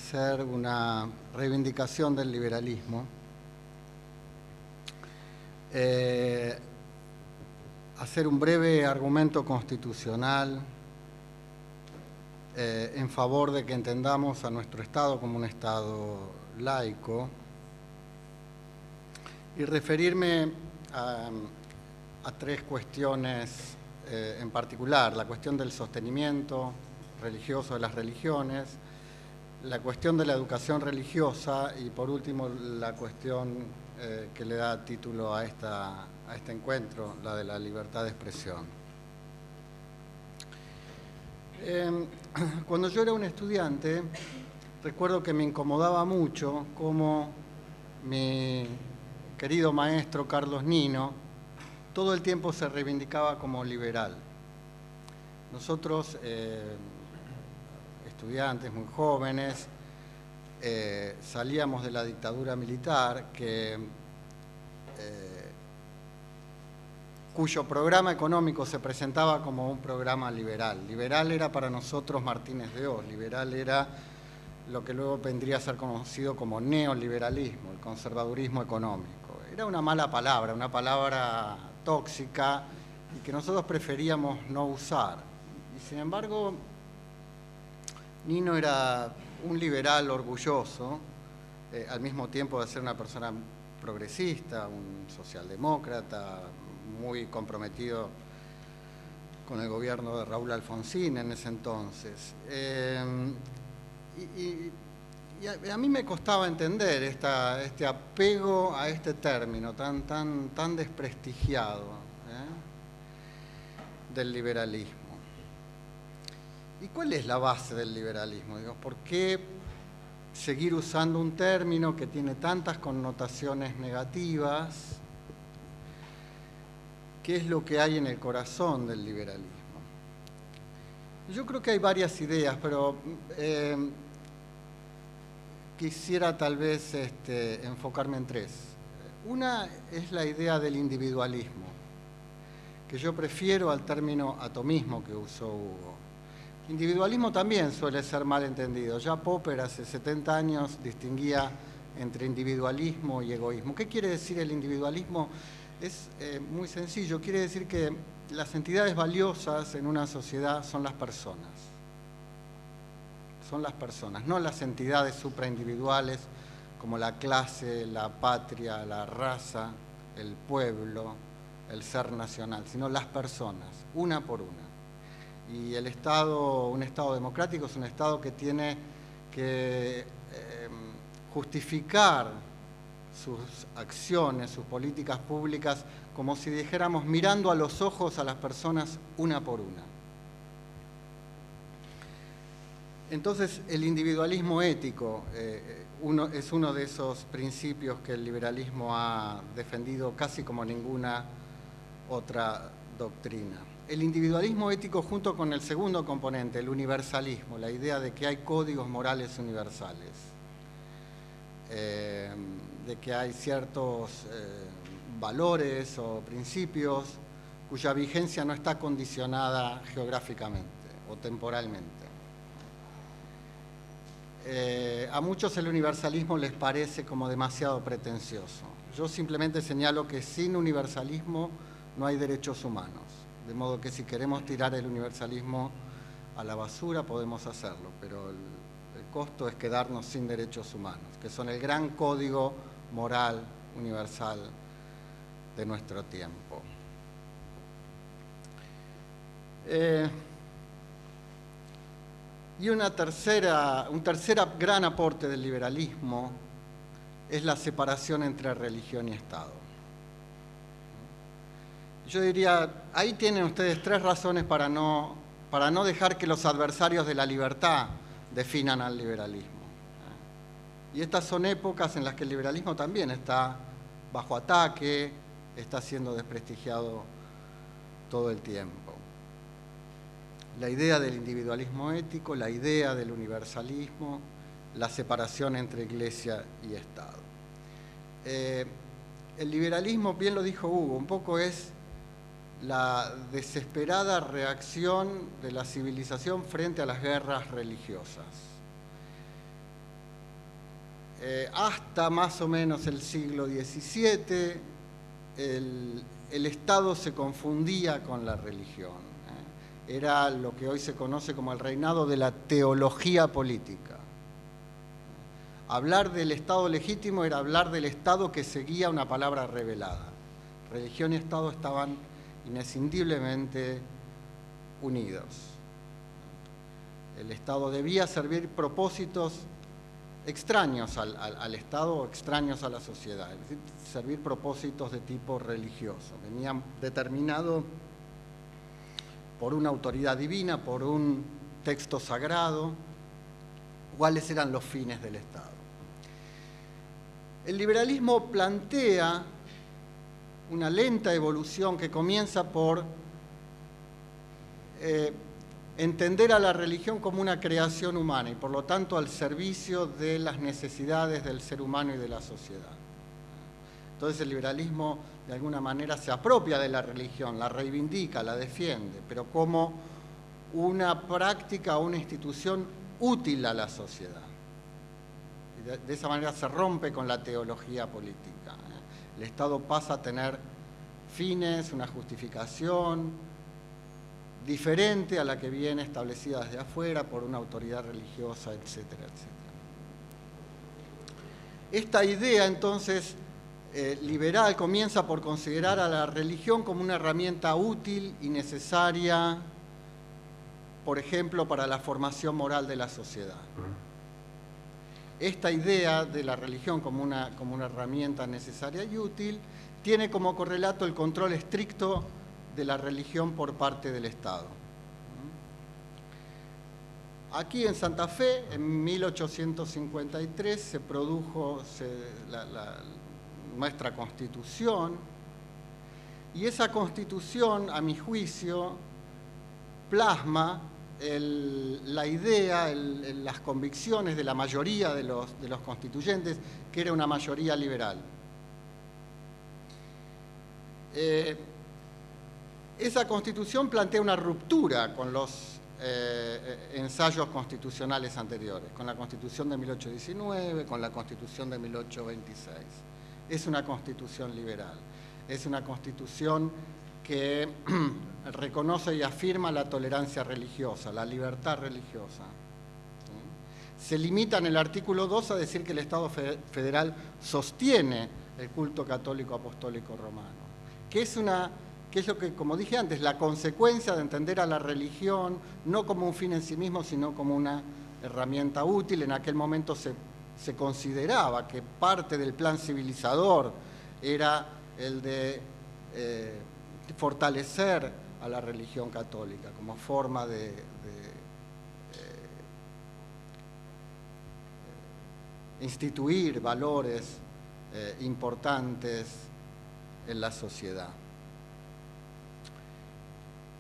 hacer una reivindicación del liberalismo, hacer un breve argumento constitucional en favor de que entendamos a nuestro Estado como un Estado laico y referirme a tres cuestiones en particular: la cuestión del sostenimiento religioso de las religiones, la cuestión de la educación religiosa y, por último, la cuestión que le da título a este encuentro, la de la libertad de expresión. Cuando yo era un estudiante, recuerdo que me incomodaba mucho cómo mi querido maestro Carlos Nino todo el tiempo se reivindicaba como liberal. Nosotros, estudiantes muy jóvenes, salíamos de la dictadura militar cuyo programa económico se presentaba como un programa liberal. Liberal era para nosotros Martínez de Oz, liberal era lo que luego vendría a ser conocido como neoliberalismo, el conservadurismo económico. Era una mala palabra, una palabra tóxica y que nosotros preferíamos no usar. Y sin embargo, Nino era un liberal orgulloso, al mismo tiempo de ser una persona progresista, un socialdemócrata, muy comprometido con el gobierno de Raúl Alfonsín en ese entonces. Y a mí me costaba entender este apego a este término tan desprestigiado del liberalismo. ¿Y cuál es la base del liberalismo? Digo, ¿por qué seguir usando un término que tiene tantas connotaciones negativas? ¿Qué es lo que hay en el corazón del liberalismo? Yo creo que hay varias ideas, pero quisiera tal vez enfocarme en tres. Una es la idea del individualismo, que yo prefiero al término atomismo que usó Hugo. Individualismo también suele ser mal entendido. Ya Popper hace 70 años distinguía entre individualismo y egoísmo. ¿Qué quiere decir el individualismo? Es muy sencillo. Quiere decir que las entidades valiosas en una sociedad son las personas. Son las personas, no las entidades supraindividuales como la clase, la patria, la raza, el pueblo, el ser nacional, sino las personas, una por una. Y el Estado, un Estado democrático, es un Estado que tiene que justificar sus acciones, sus políticas públicas, como si dijéramos, mirando a los ojos a las personas una por una. Entonces, el individualismo ético es uno de esos principios que el liberalismo ha defendido casi como ninguna otra doctrina. El individualismo ético, junto con el segundo componente, el universalismo, la idea de que hay códigos morales universales, de que hay ciertos valores o principios cuya vigencia no está condicionada geográficamente o temporalmente. A muchos el universalismo les parece como demasiado pretencioso. Yo simplemente señalo que sin universalismo no hay derechos humanos. De modo que si queremos tirar el universalismo a la basura podemos hacerlo, pero el costo es quedarnos sin derechos humanos, que son el gran código moral universal de nuestro tiempo. Y un tercer gran aporte del liberalismo es la separación entre religión y Estado. Yo diría, ahí tienen ustedes tres razones para no dejar que los adversarios de la libertad definan al liberalismo. Y estas son épocas en las que el liberalismo también está bajo ataque, está siendo desprestigiado todo el tiempo. La idea del individualismo ético, la idea del universalismo, la separación entre Iglesia y Estado. El liberalismo, bien lo dijo Hugo, un poco es la desesperada reacción de la civilización frente a las guerras religiosas. hasta más o menos el siglo XVII, el Estado se confundía con la religión. Era lo que hoy se conoce como el reinado de la teología política. Hablar del Estado legítimo era hablar del Estado que seguía una palabra revelada. Religión y Estado estaban inescindiblemente unidos. El Estado debía servir propósitos extraños al Estado o extraños a la sociedad, es decir, servir propósitos de tipo religioso. Venían determinados por una autoridad divina, por un texto sagrado, cuáles eran los fines del Estado. El liberalismo plantea una lenta evolución que comienza por entender a la religión como una creación humana y por lo tanto al servicio de las necesidades del ser humano y de la sociedad. Entonces el liberalismo de alguna manera se apropia de la religión, la reivindica, la defiende, pero como una práctica o una institución útil a la sociedad. Y de esa manera se rompe con la teología política. El Estado pasa a tener fines, una justificación diferente a la que viene establecida desde afuera por una autoridad religiosa, etcétera, etcétera. Esta idea, entonces, liberal comienza por considerar a la religión como una herramienta útil y necesaria, por ejemplo, para la formación moral de la sociedad. Esta idea de la religión como una herramienta necesaria y útil tiene como correlato el control estricto de la religión por parte del Estado. Aquí en Santa Fe, en 1853, se produjo nuestra Constitución, y esa Constitución, a mi juicio, plasma la idea, las convicciones de la mayoría de los constituyentes, que era una mayoría liberal. Esa Constitución plantea una ruptura con los ensayos constitucionales anteriores, con la Constitución de 1819, con la Constitución de 1826. Es una Constitución liberal, es una Constitución que reconoce y afirma la tolerancia religiosa, la libertad religiosa. ¿Sí? Se limita en el artículo 2 a decir que el Estado federal sostiene el culto católico apostólico romano, que es lo que, como dije antes, la consecuencia de entender a la religión no como un fin en sí mismo, sino como una herramienta útil. En aquel momento se consideraba que parte del plan civilizador era el de fortalecer a la religión católica como forma de instituir valores importantes en la sociedad.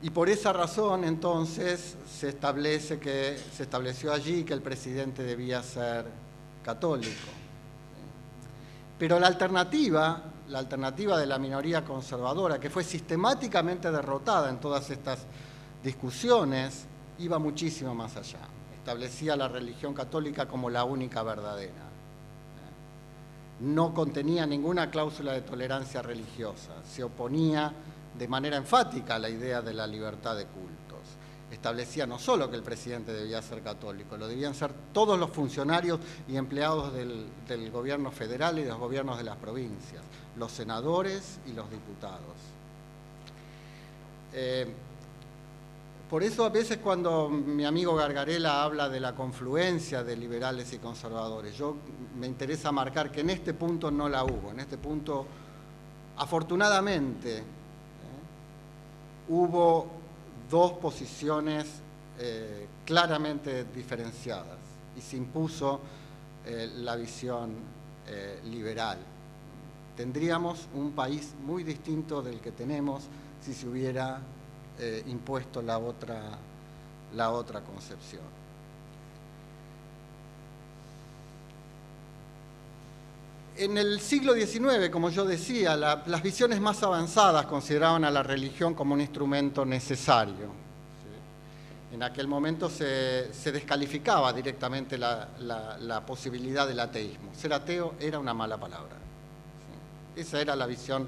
Y por esa razón, entonces, se estableció allí que el presidente debía ser católico. Pero la alternativa de la minoría conservadora, que fue sistemáticamente derrotada en todas estas discusiones, iba muchísimo más allá. Establecía la religión católica como la única verdadera. No contenía ninguna cláusula de tolerancia religiosa. Se oponía de manera enfática a la idea de la libertad de cultos. Establecía no solo que el presidente debía ser católico, lo debían ser todos los funcionarios y empleados del gobierno federal y de los gobiernos de las provincias, los senadores y los diputados. Por eso a veces cuando mi amigo Gargarella habla de la confluencia de liberales y conservadores, me interesa marcar que en este punto no la hubo. En este punto, afortunadamente, hubo dos posiciones claramente diferenciadas y se impuso la visión liberal. Tendríamos un país muy distinto del que tenemos si se hubiera impuesto la otra concepción. En el siglo XIX, como yo decía, las visiones más avanzadas consideraban a la religión como un instrumento necesario, ¿sí? En aquel momento se descalificaba directamente la posibilidad del ateísmo. Ser ateo era una mala palabra. ¿Sí? Esa era la visión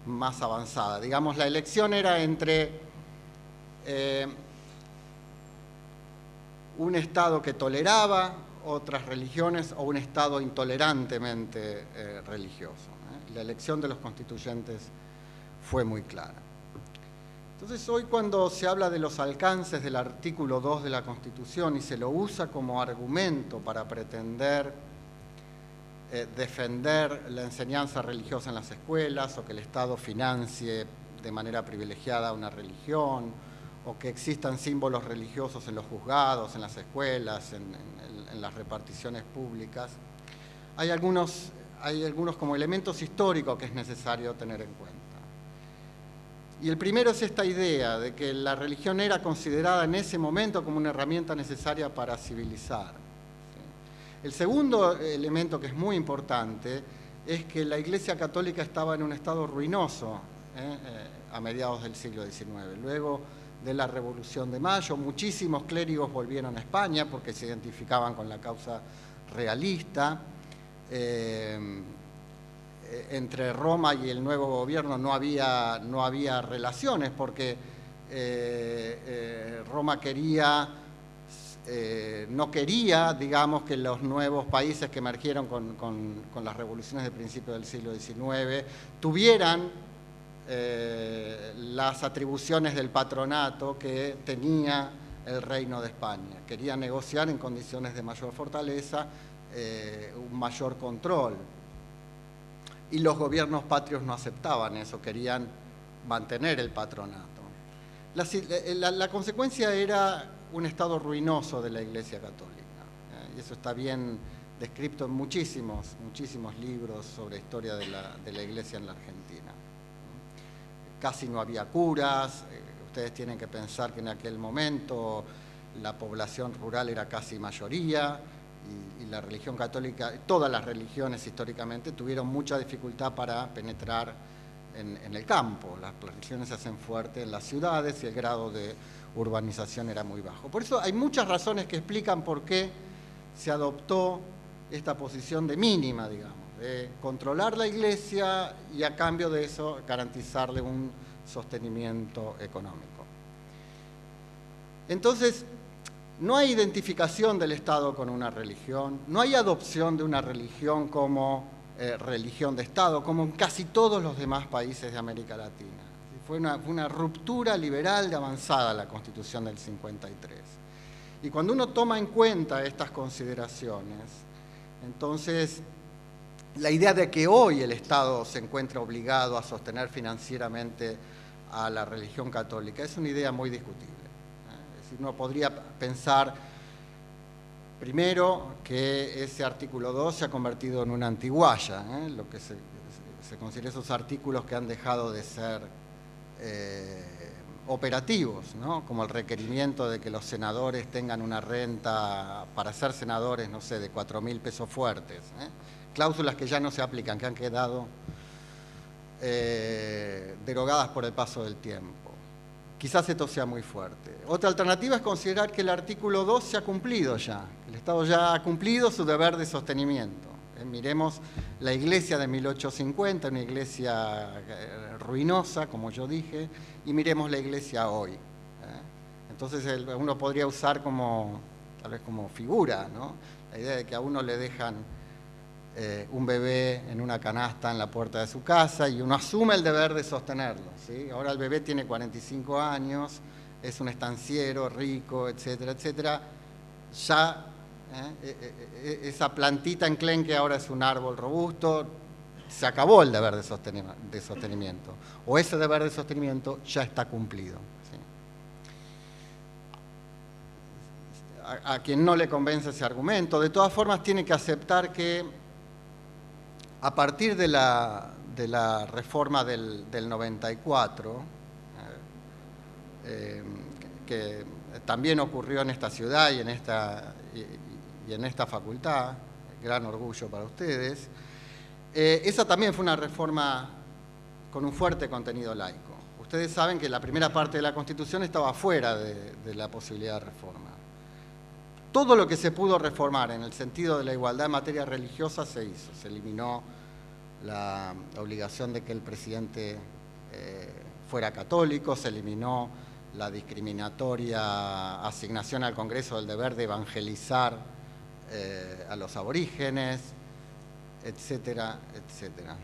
más avanzada. Digamos, la elección era entre un Estado que toleraba otras religiones o un Estado intolerantemente religioso. La elección de los constituyentes fue muy clara. Entonces, hoy cuando se habla de los alcances del artículo 2 de la Constitución y se lo usa como argumento para pretender defender la enseñanza religiosa en las escuelas, o que el Estado financie de manera privilegiada una religión, o que existan símbolos religiosos en los juzgados, en las escuelas, en las reparticiones públicas, hay algunos como elementos históricos que es necesario tener en cuenta. Y el primero es esta idea de que la religión era considerada en ese momento como una herramienta necesaria para civilizar. El segundo elemento que es muy importante es que la Iglesia Católica estaba en un estado ruinoso a mediados del siglo XIX. Luego de la Revolución de Mayo, muchísimos clérigos volvieron a España porque se identificaban con la causa realista. Entre Roma y el nuevo gobierno no había relaciones porque Roma no quería, digamos, que los nuevos países que emergieron con las revoluciones de principios del siglo XIX tuvieran las atribuciones del patronato que tenía el Reino de España. Quería negociar en condiciones de mayor fortaleza, un mayor control. Y los gobiernos patrios no aceptaban eso, querían mantener el patronato. La consecuencia era un estado ruinoso de la Iglesia Católica. Y eso está bien descrito en muchísimos libros sobre historia de la Iglesia en la Argentina. Casi no había curas. Ustedes tienen que pensar que en aquel momento la población rural era casi mayoría, y la religión católica, todas las religiones históricamente tuvieron mucha dificultad para penetrar en el campo. Las religiones se hacen fuertes en las ciudades y el grado de urbanización era muy bajo. Por eso hay muchas razones que explican por qué se adoptó esta posición de mínima, digamos, de controlar la Iglesia y a cambio de eso garantizarle un sostenimiento económico. Entonces, no hay identificación del Estado con una religión, no hay adopción de una religión como religión de Estado, como en casi todos los demás países de América Latina. Fue una ruptura liberal de avanzada la Constitución del 53. Y cuando uno toma en cuenta estas consideraciones, entonces la idea de que hoy el Estado se encuentra obligado a sostener financieramente a la religión católica es una idea muy discutible. Uno podría pensar, primero, que ese artículo 2 se ha convertido en una antigualla, lo que se considera esos artículos que han dejado de ser operativos, ¿no? Como el requerimiento de que los senadores tengan una renta para ser senadores, no sé, de 4.000 pesos fuertes. Cláusulas que ya no se aplican, que han quedado derogadas por el paso del tiempo. Quizás esto sea muy fuerte. Otra alternativa es considerar que el artículo 2 se ha cumplido ya. El Estado ya ha cumplido su deber de sostenimiento. Miremos la iglesia de 1850, una iglesia ruinosa, como yo dije, y miremos la iglesia hoy. Entonces uno podría usar tal vez como figura, ¿no? La idea de que a uno le dejan un bebé en una canasta en la puerta de su casa y uno asume el deber de sostenerlo, ¿sí? Ahora el bebé tiene 45 años, es un estanciero rico, etcétera, etcétera. Ya esa plantita enclenque ahora es un árbol robusto, se acabó el deber de sostenimiento. O ese deber de sostenimiento ya está cumplido, ¿sí? A quien no le convence ese argumento, de todas formas tiene que aceptar que a partir de la reforma del 94, que también ocurrió en esta ciudad y en esta facultad, gran orgullo para ustedes, esa también fue una reforma con un fuerte contenido laico. ustedes saben que la primera parte de la Constitución estaba fuera de la posibilidad de reforma. Todo lo que se pudo reformar en el sentido de la igualdad en materia religiosa se hizo. Se eliminó la obligación de que el presidente fuera católico, se eliminó la discriminatoria asignación al Congreso del deber de evangelizar a los aborígenes, etcétera, etcétera.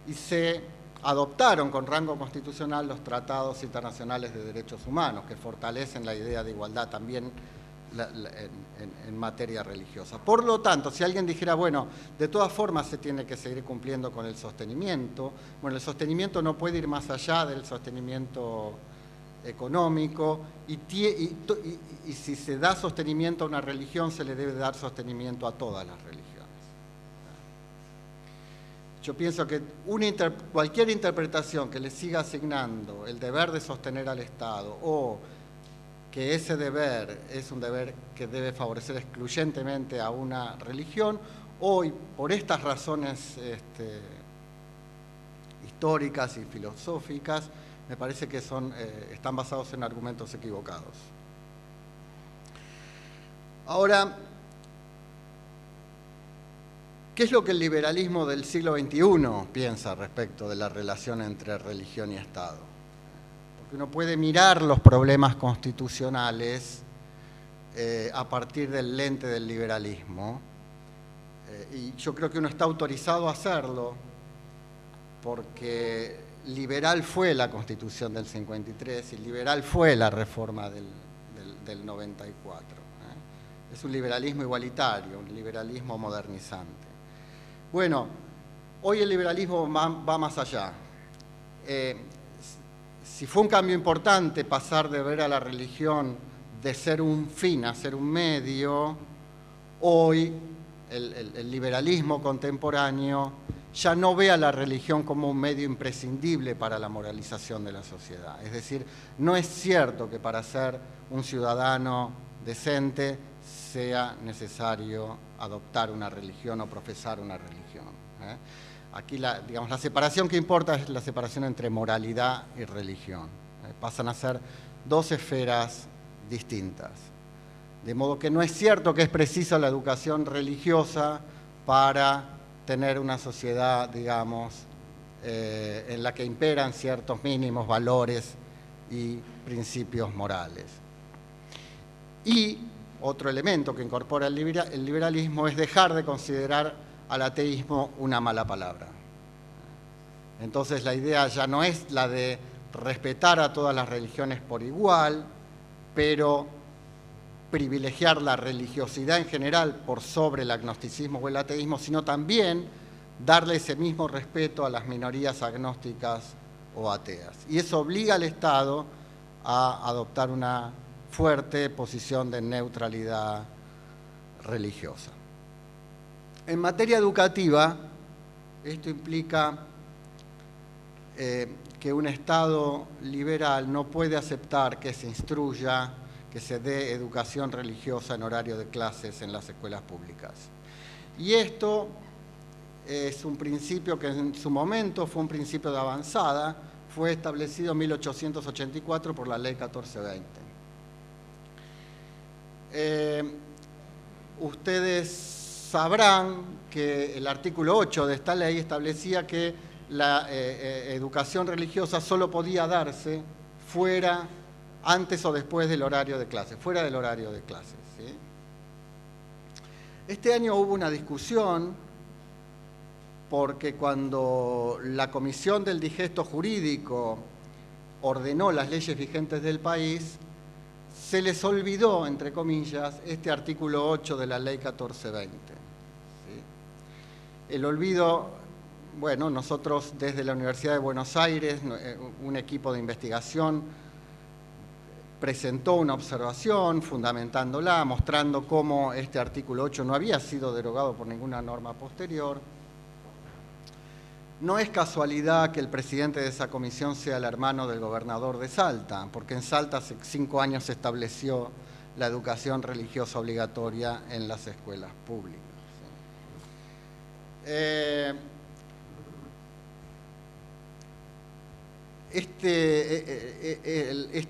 Y se adoptaron con rango constitucional los tratados internacionales de derechos humanos, que fortalecen la idea de igualdad también en materia religiosa. Por lo tanto, si alguien dijera, bueno, de todas formas se tiene que seguir cumpliendo con el sostenimiento, bueno, el sostenimiento no puede ir más allá del sostenimiento económico y si se da sostenimiento a una religión, se le debe dar sostenimiento a todas las religiones. Yo pienso que cualquier interpretación que le siga asignando el deber de sostener al Estado o que ese deber es un deber que debe favorecer excluyentemente a una religión, hoy, por estas razones históricas y filosóficas, me parece que están basados en argumentos equivocados. Ahora, ¿qué es lo que el liberalismo del siglo XXI piensa respecto de la relación entre religión y Estado? Porque uno puede mirar los problemas constitucionales a partir del lente del liberalismo, y yo creo que uno está autorizado a hacerlo porque liberal fue la Constitución del 53 y liberal fue la reforma del 94. Es un liberalismo igualitario, un liberalismo modernizante. Bueno, hoy el liberalismo va más allá. Si fue un cambio importante pasar de ver a la religión de ser un fin a ser un medio, hoy el liberalismo contemporáneo ya no ve a la religión como un medio imprescindible para la moralización de la sociedad. Es decir, no es cierto que para ser un ciudadano decente sea necesario adoptar una religión o profesar una religión. Aquí la separación que importa es la separación entre moralidad y religión. Pasan a ser dos esferas distintas. De modo que no es cierto que es precisa la educación religiosa para tener una sociedad, digamos, en la que imperan ciertos mínimos valores y principios morales. Y otro elemento que incorpora el liberalismo es dejar de considerar al ateísmo una mala palabra. Entonces la idea ya no es la de respetar a todas las religiones por igual, pero privilegiar la religiosidad en general por sobre el agnosticismo o el ateísmo, sino también darle ese mismo respeto a las minorías agnósticas o ateas. Y eso obliga al Estado a adoptar una fuerte posición de neutralidad religiosa. En materia educativa, esto implica que un Estado liberal no puede aceptar que se instruya, que se dé educación religiosa en horario de clases en las escuelas públicas. Y esto es un principio que en su momento fue un principio de avanzada, fue establecido en 1884 por la Ley 1420. Ustedes sabrán que el artículo 8 de esta ley establecía que la educación religiosa solo podía darse fuera, antes o después del horario de clases, fuera del horario de clases, ¿sí? Este año hubo una discusión porque cuando la Comisión del Digesto Jurídico ordenó las leyes vigentes del país, se les olvidó, entre comillas, este artículo 8 de la Ley 1420. ¿Sí? El olvido, bueno, nosotros desde la Universidad de Buenos Aires, un equipo de investigación presentó una observación fundamentándola, mostrando cómo este artículo 8 no había sido derogado por ninguna norma posterior. No es casualidad que el presidente de esa comisión sea el hermano del gobernador de Salta, porque en Salta hace 5 años se estableció la educación religiosa obligatoria en las escuelas públicas. Esta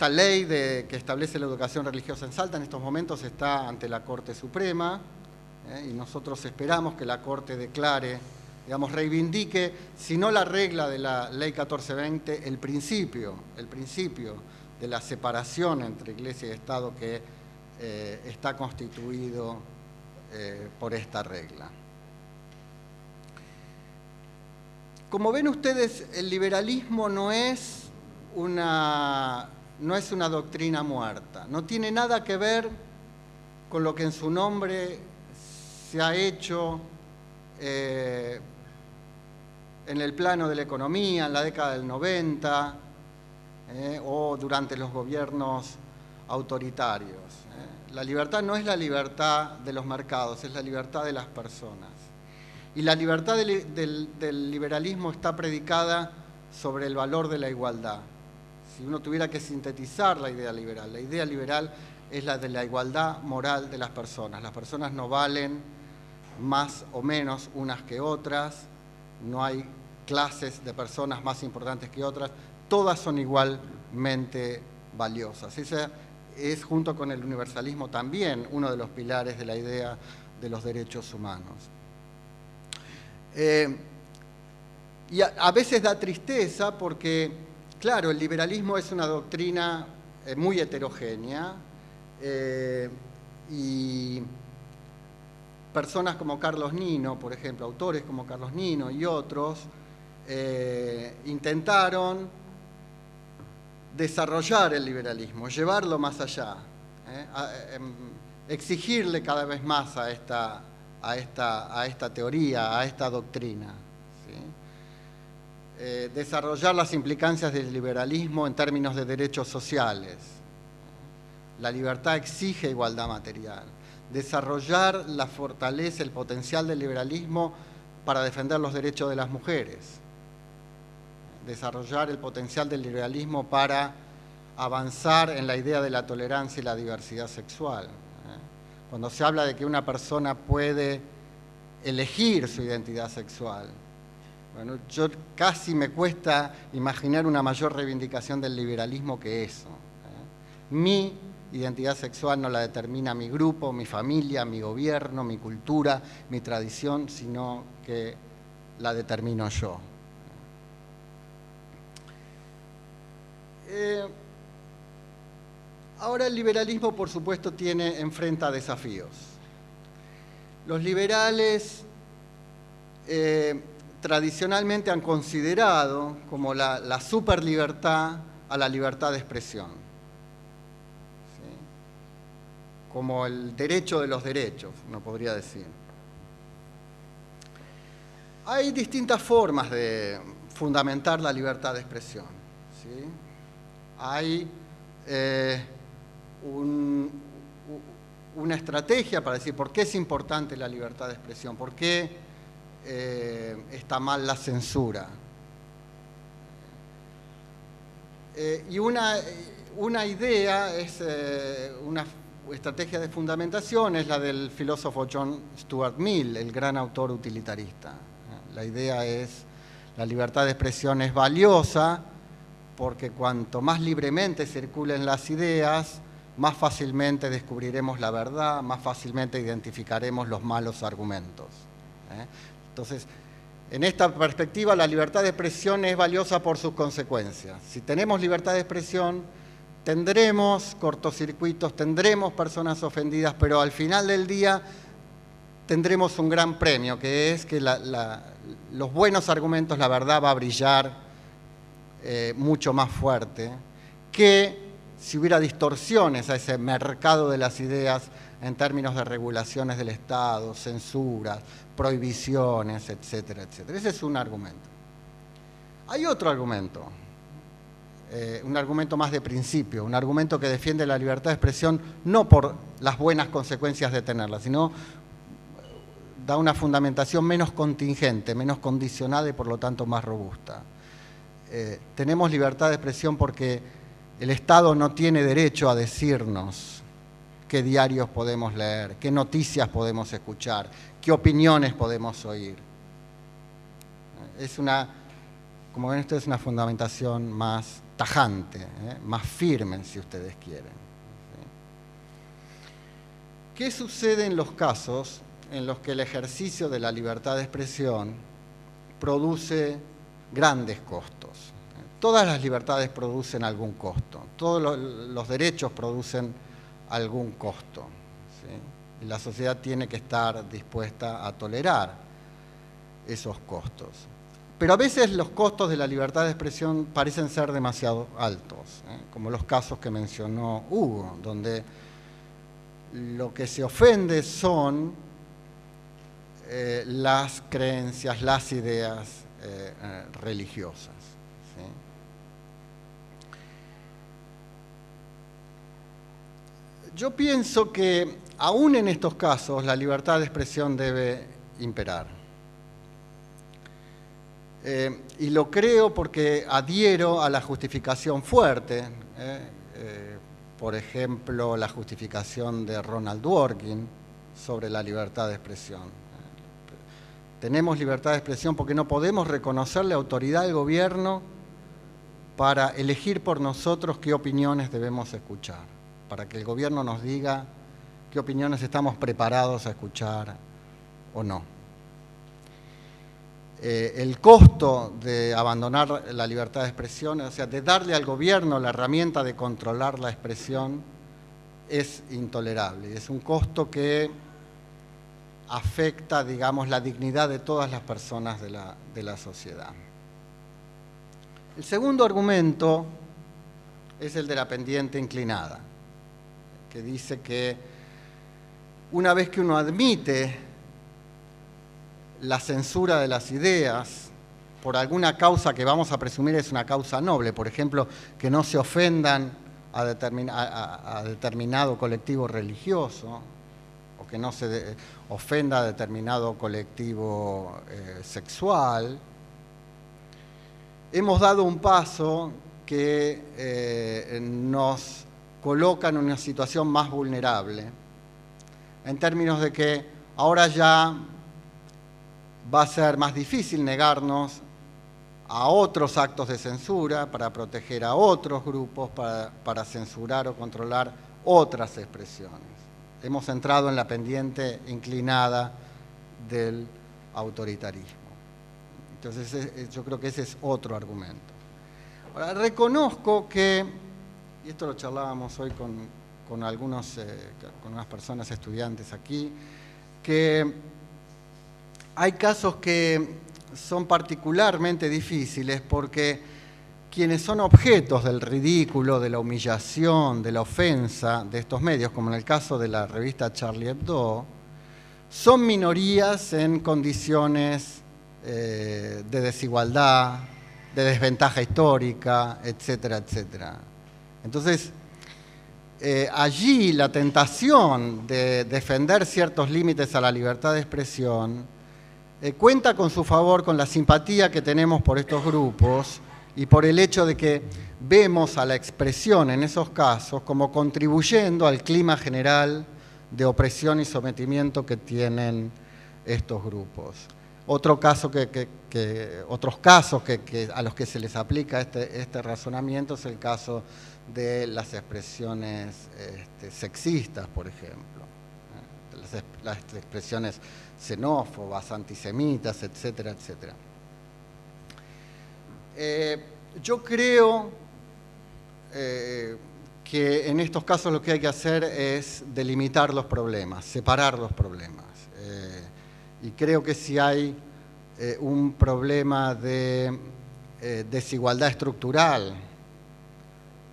ley que establece la educación religiosa en Salta en estos momentos está ante la Corte Suprema, y nosotros esperamos que la Corte declare, digamos, reivindique, si no la regla de la Ley 1420, el principio de la separación entre Iglesia y Estado que está constituido por esta regla. Como ven ustedes, el liberalismo no es una doctrina muerta, no tiene nada que ver con lo que en su nombre se ha hecho en el plano de la economía en la década del 90 o durante los gobiernos autoritarios. La libertad no es la libertad de los mercados, es la libertad de las personas. Y la libertad del liberalismo está predicada sobre el valor de la igualdad. Si uno tuviera que sintetizar la idea liberal es la de la igualdad moral de las personas. Las personas no valen más o menos unas que otras, no hay clases de personas más importantes que otras, todas son igualmente valiosas. Ese es, junto con el universalismo, también uno de los pilares de la idea de los derechos humanos. Y a veces da tristeza porque, claro, el liberalismo es una doctrina muy heterogénea y personas como Carlos Nino, por ejemplo, autores como Carlos Nino y otros, intentaron desarrollar el liberalismo, llevarlo más allá, exigirle cada vez más a esta teoría, a esta doctrina. ¿Sí? Desarrollar las implicancias del liberalismo en términos de derechos sociales. La libertad exige igualdad material. Desarrollar la fortaleza, el potencial del liberalismo para defender los derechos de las mujeres. Desarrollar el potencial del liberalismo para avanzar en la idea de la tolerancia y la diversidad sexual. Cuando se habla de que una persona puede elegir su identidad sexual, bueno, yo casi me cuesta imaginar una mayor reivindicación del liberalismo que eso. Mi identidad sexual no la determina mi grupo, mi familia, mi gobierno, mi cultura, mi tradición, sino que la determino yo. Ahora el liberalismo, por supuesto, enfrenta desafíos. Los liberales tradicionalmente han considerado como la superlibertad a la libertad de expresión, ¿sí? Como el derecho de los derechos, uno podría decir. Hay distintas formas de fundamentar la libertad de expresión, ¿sí? Hay una estrategia para decir por qué es importante la libertad de expresión, por qué está mal la censura. Y una idea, una estrategia de fundamentación es la del filósofo John Stuart Mill, el gran autor utilitarista. La idea es, la libertad de expresión es valiosa porque cuanto más libremente circulen las ideas, más fácilmente descubriremos la verdad, más fácilmente identificaremos los malos argumentos. Entonces, en esta perspectiva, la libertad de expresión es valiosa por sus consecuencias. Si tenemos libertad de expresión, tendremos cortocircuitos, tendremos personas ofendidas, pero al final del día tendremos un gran premio, que es que los buenos argumentos, la verdad va a brillar mucho más fuerte que si hubiera distorsiones a ese mercado de las ideas en términos de regulaciones del Estado, censuras, prohibiciones, etcétera, etcétera. Ese es un argumento. Hay otro argumento, un argumento más de principio, un argumento que defiende la libertad de expresión no por las buenas consecuencias de tenerla, sino da una fundamentación menos contingente, menos condicionada y por lo tanto más robusta. Tenemos libertad de expresión porque el Estado no tiene derecho a decirnos qué diarios podemos leer, qué noticias podemos escuchar, qué opiniones podemos oír. Es una como ven ustedes, una fundamentación más tajante, más firme, si ustedes quieren. ¿Sí? ¿Qué sucede en los casos en los que el ejercicio de la libertad de expresión produce grandes costos? Todas las libertades producen algún costo, todos los derechos producen algún costo, ¿sí? Y la sociedad tiene que estar dispuesta a tolerar esos costos. Pero a veces los costos de la libertad de expresión parecen ser demasiado altos, como los casos que mencionó Hugo, donde lo que se ofende son las creencias, las ideas religiosas. ¿Sí? Yo pienso que aún en estos casos la libertad de expresión debe imperar. Y lo creo porque adhiero a la justificación fuerte, por ejemplo, la justificación de Ronald Dworkin sobre la libertad de expresión. Tenemos libertad de expresión porque no podemos reconocerle autoridad al gobierno para elegir por nosotros qué opiniones debemos escuchar, para que el gobierno nos diga qué opiniones estamos preparados a escuchar o no. El costo de abandonar la libertad de expresión, o sea, de darle al gobierno la herramienta de controlar la expresión, es intolerable. Es un costo que afecta, digamos, la dignidad de todas las personas de la sociedad. El segundo argumento es el de la pendiente inclinada, que dice que una vez que uno admite la censura de las ideas por alguna causa que vamos a presumir es una causa noble, por ejemplo, que no se ofendan a determinado colectivo religioso, o que no se ofenda a determinado colectivo sexual, hemos dado un paso que nos coloca en una situación más vulnerable, en términos de que ahora ya va a ser más difícil negarnos a otros actos de censura para proteger a otros grupos, para censurar o controlar otras expresiones. Hemos entrado en la pendiente inclinada del autoritarismo. Entonces, yo creo que ese es otro argumento. Ahora, reconozco que, y esto lo charlábamos hoy con unas personas estudiantes aquí, que hay casos que son particularmente difíciles porque quienes son objetos del ridículo, de la humillación, de la ofensa de estos medios, como en el caso de la revista Charlie Hebdo, son minorías en condiciones de desigualdad, de desventaja histórica, etcétera, etcétera. Entonces, allí la tentación de defender ciertos límites a la libertad de expresión cuenta con su favor, con la simpatía que tenemos por estos grupos y por el hecho de que vemos a la expresión en esos casos como contribuyendo al clima general de opresión y sometimiento que tienen estos grupos. Otros casos a los que se les aplica este razonamiento es el caso de las expresiones sexistas, por ejemplo, las expresiones xenófobas, antisemitas, etcétera, etcétera. Yo creo que en estos casos lo que hay que hacer es delimitar los problemas, separar los problemas. Y creo que si hay un problema de desigualdad estructural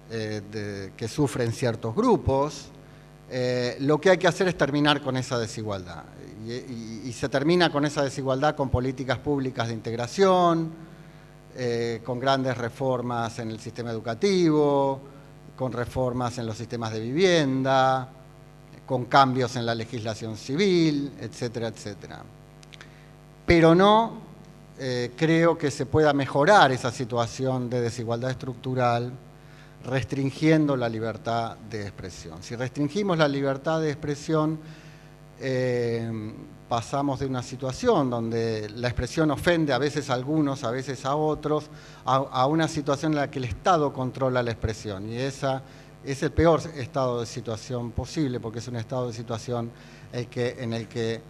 que sufren ciertos grupos, lo que hay que hacer es terminar con esa desigualdad. Y se termina con esa desigualdad con políticas públicas de integración, con grandes reformas en el sistema educativo, con reformas en los sistemas de vivienda, con cambios en la legislación civil, etcétera, etcétera. Pero no creo que se pueda mejorar esa situación de desigualdad estructural restringiendo la libertad de expresión. Si restringimos la libertad de expresión, pasamos de una situación donde la expresión ofende a veces a algunos, a veces a otros, a una situación en la que el Estado controla la expresión. Y esa es el peor estado de situación posible, porque es un estado de situación en el que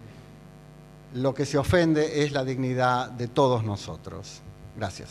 lo que se ofende es la dignidad de todos nosotros. Gracias.